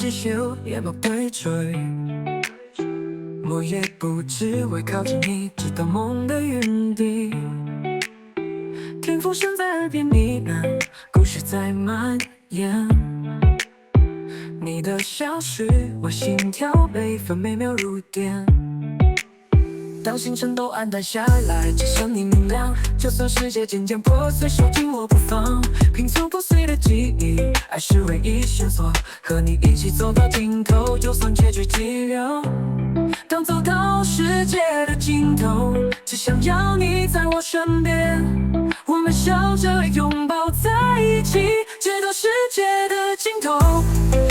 知曉也莫對罪，我也不只為靠近你，直到夢的原地。天風聲在耳邊呢喃，故事在蔓延。你的消失，我心跳每分每秒如電。當星辰都黯淡下來，只剩你明亮。就算世界漸漸破碎，手緊握不放，拼湊破碎的記憶，愛是唯一線索。和你一起走到盡頭，就算結局寂寥。當走到世界的盡頭，只想要你在我身邊，我們笑着擁抱在一起，直到世界的盡頭。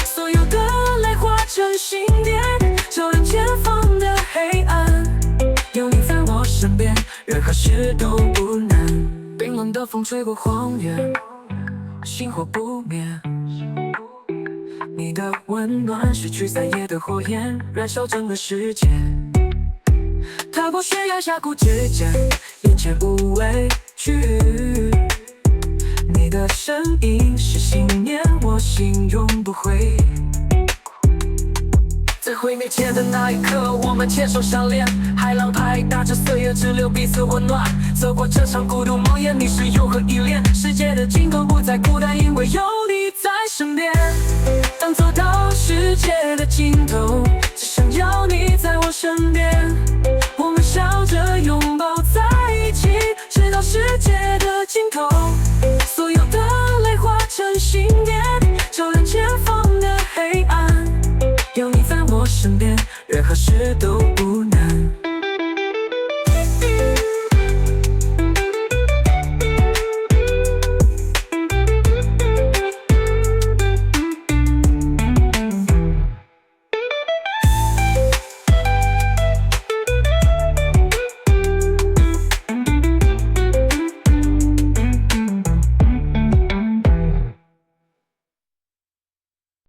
所有的淚化成星點，照亮前方的黑暗。有你在我身邊，任何事都不難。冰冷的風吹過荒原，星火不滅。你的溫暖是驅散夜的火焰，燃燒整個世界。踏過懸崖峽谷之間，眼前無畏懼。你的身影是信念，我心永不會。在毀滅前的那一刻，我們牽手相戀，海浪拍打着歲月，只留彼此溫暖。走過這場孤獨夢魘，你是又何依戀？世界的盡頭不再孤單，因為有你在身邊。當走到世界的盡頭，只想要你在我身邊，我們笑着擁抱在一起，直到世界的盡頭。所有的淚化成星點，照亮前方的黑暗。有你在我身邊，任何事都不